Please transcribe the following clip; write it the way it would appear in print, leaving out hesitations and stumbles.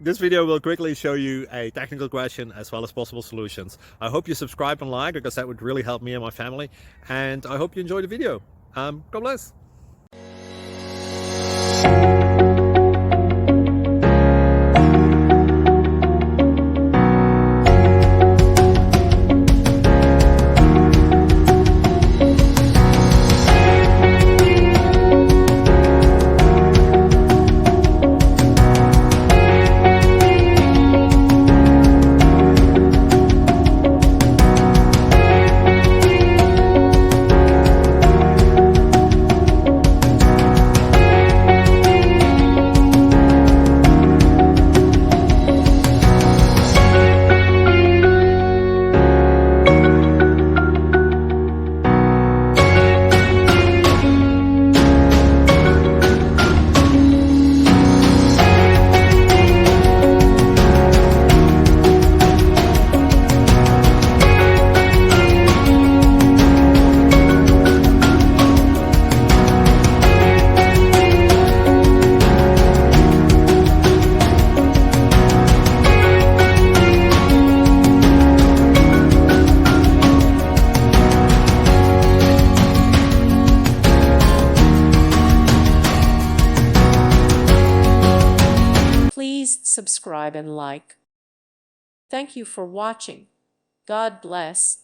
This video will quickly show you a technical question as well as possible solutions. I hope you subscribe and like, because that would really help me and my family. And I hope you enjoy the video. God bless. Please subscribe and like. Thank you for watching. God bless.